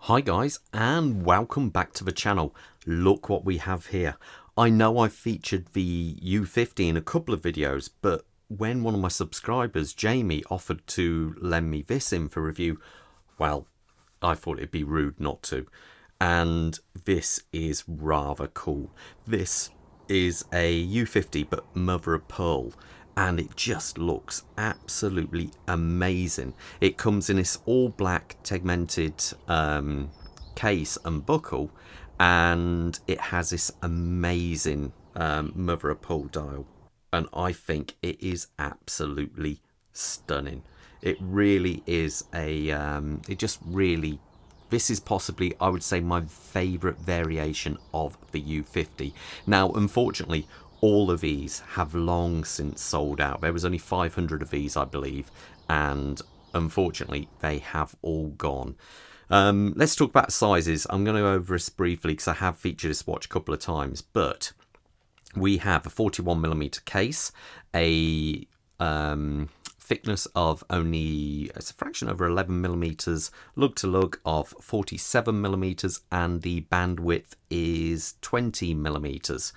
Hi guys, and welcome back to the channel. Look what we have here. I know I've featured the U50 in a couple of videos, but when one of my subscribers, Jamie, offered to lend me this in for review, well, I thought it'd be rude not to. And this is rather cool. This is a U50 but mother of pearl, and it just looks absolutely amazing. It comes in this all black tegmented case and buckle, and it has this amazing mother of pearl dial, and I think it is absolutely stunning. It really is this is possibly, I would say, my favourite variation of the U50. Now, unfortunately, all of these have long since sold out. There was only 500 of these, I believe, and unfortunately, they have all gone. Let's talk about sizes. I'm going to go over this briefly because I have featured this watch a couple of times, but we have a 41mm case, a thickness of only, it's a fraction over 11mm, lug to lug of 47mm, and the bandwidth is 20mm.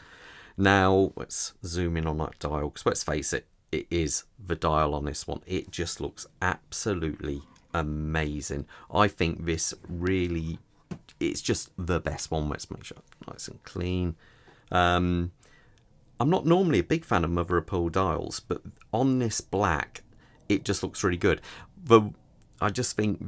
Now let's zoom in on that dial, because let's face it, it is the dial on this one. It just looks absolutely amazing. I think this really, it's just the best one. Let's make sure it's nice and clean. I'm not normally a big fan of mother of pearl dials, but on this black, it just looks really good. I just think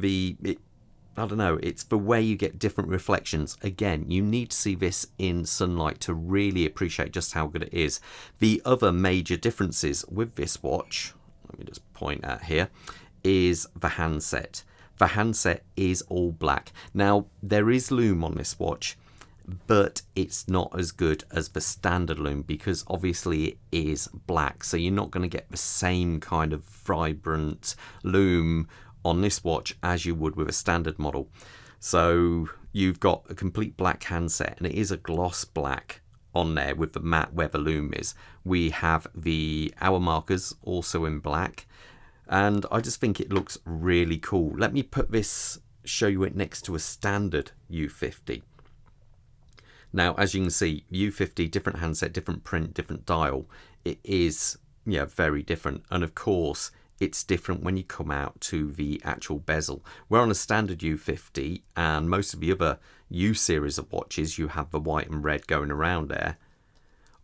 I don't know, it's the way you get different reflections. Again, you need to see this in sunlight to really appreciate just how good it is. The other major differences with this watch, let me just point out here, is the handset. The handset is all black. Now, there is lume on this watch, but it's not as good as the standard lume because obviously it is black, so you're not going to get the same kind of vibrant lume on this watch as you would with a standard model. So you've got a complete black handset, and it is a gloss black on there with the matte where the lume is. We have the hour markers also in black, and I just think it looks really cool. Let me show you it next to a standard U50. Now, as you can see, U50, different handset, different print, different dial. It is, very different. And of course, it's different when you come out to the actual bezel. We're on a standard U50, and most of the other U series of watches, you have the white and red going around there.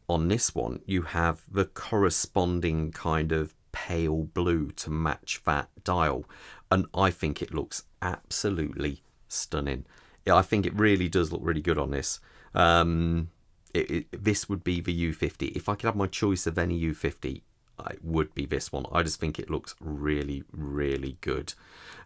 On this one, you have the corresponding kind of pale blue to match that dial. And I think it looks absolutely stunning. I think it really does look really good on this. This would be the U50. If I could have my choice of any U50, it would be this one. I just think it looks really, really good.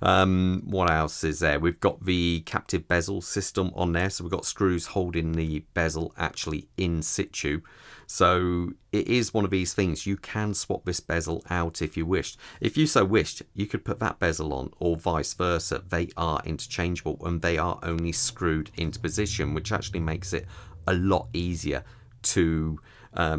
What else is there? We've got the captive bezel system on there. So we've got screws holding the bezel actually in situ. So it is one of these things. You can swap this bezel out if you wished. If you so wished, you could put that bezel on, or vice versa. They are interchangeable, and they are only screwed into position, which actually makes it a lot easier to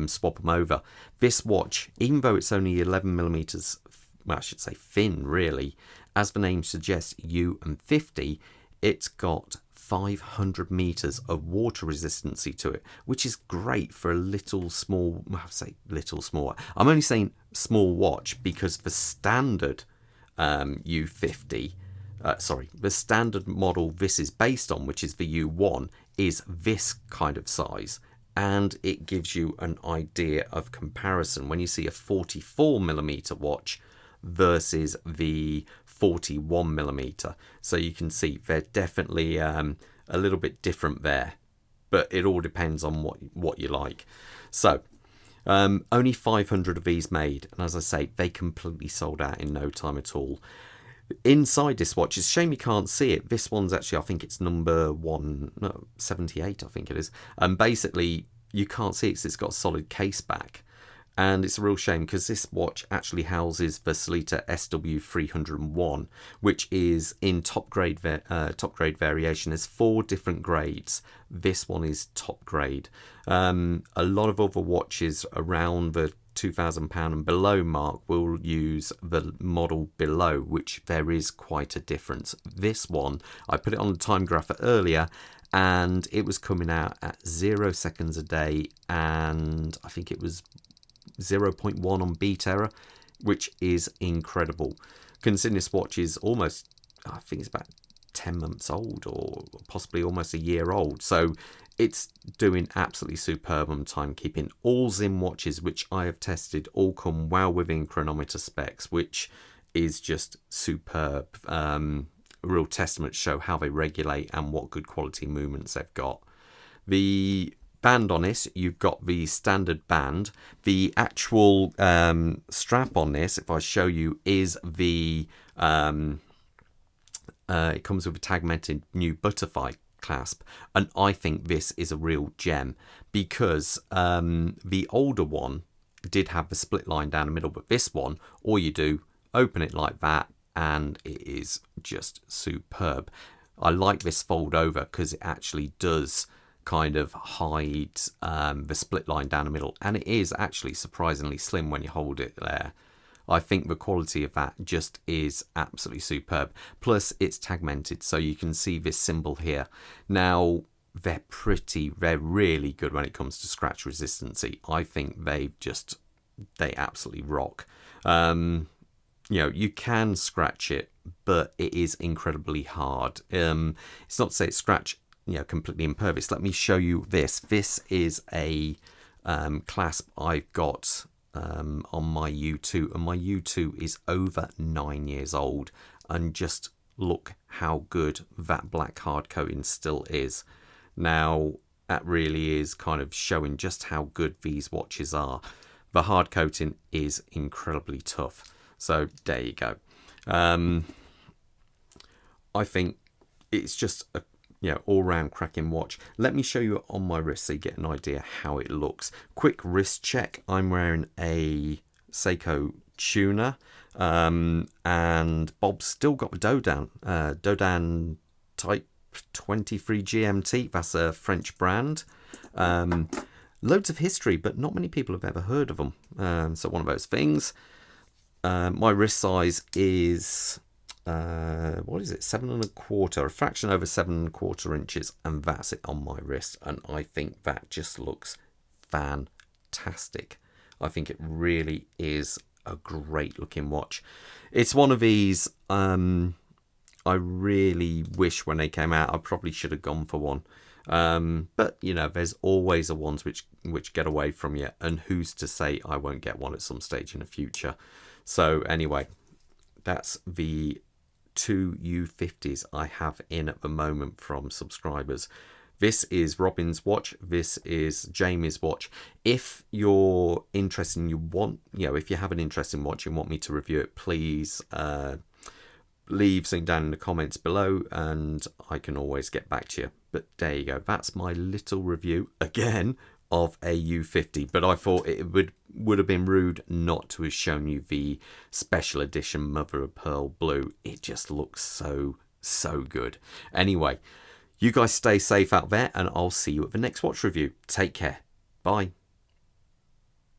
swap them over. This watch, even though it's only 11mm, well, I should say thin really, as the name suggests, U50, it's got 500 meters of water resistancy to it, which is great for a little small, well, I say little small, I'm only saying small watch because the standard U50, the standard model this is based on, which is the U1, is this kind of size. And it gives you an idea of comparison when you see a 44mm watch versus the 41mm. So you can see they're definitely a little bit different there, but it all depends on what you like. So only 500 of these made, and as I say, they completely sold out in no time at all. Inside this watch, it's a shame you can't see it. This one's actually, I think it's number 78, I think it is. And basically, you can't see it because it's got a solid case back. And it's a real shame because this watch actually houses the Sellita SW301, which is in top grade variation. There's 4 different grades. This one is top grade. A lot of other watches around the £2,000 and below mark will use the model below, which there is quite a difference. This one, I put it on the time grapher earlier, and it was coming out at 0 seconds a day, and I think it was 0.1 on beat error, which is incredible. Considering this watch is almost, I think it's about 10 months old, or possibly almost a year old, so it's doing absolutely superb on timekeeping. All Sinn watches which I have tested all come well within chronometer specs, which is just superb. A real testament to show how they regulate and what good quality movements they've got. The band on this, you've got the standard band. The actual strap on this, if I show you, is the it comes with a tagmented new butterfly clasp, and I think this is a real gem, because the older one did have the split line down the middle, but this one, all you do, open it like that, and it is just superb. I like this fold over because it actually does kind of hide the split line down the middle, and it is actually surprisingly slim when you hold it there. I think the quality of that just is absolutely superb. Plus it's tagmented, so you can see this symbol here. Now they're really good when it comes to scratch resistancy. I think they absolutely rock. You know, you can scratch it, but it is incredibly hard. It's not to say it's scratch, you know, completely impervious. Let me show you this. This is a clasp I've got on my U2, and my U2 is over 9 years old, and just look how good that black hard coating still is. Now that really is kind of showing just how good these watches are. The hard coating is incredibly tough, so there you go. I think it's just a all-round cracking watch. Let me show you on my wrist so you get an idea how it looks. Quick wrist check. I'm wearing a Seiko tuner, and Bob's still got the Dodan Type 23 GMT. That's a French brand. Loads of history, but not many people have ever heard of them. So one of those things. My wrist size is what is it, 7 1/4, a fraction over 7 1/4 inches, and that's it on my wrist, and I think that just looks fantastic. I think it really is a great looking watch. It's one of these I really wish when they came out I probably should have gone for one, but you know, there's always the ones which get away from you, and who's to say I won't get one at some stage in the future. So anyway, that's the 2 U50s I have in at the moment from subscribers. This is Robin's watch. This is Jamie's watch. If you're interested and if you have an interest in watch and want me to review it, please leave something down in the comments below, and I can always get back to you. But there you go. That's my little review again of a U50, but I thought it would have been rude not to have shown you the special edition mother of pearl blue. It just looks so good. Anyway, you guys stay safe out there, and I'll see you at the next watch review. Take care. Bye.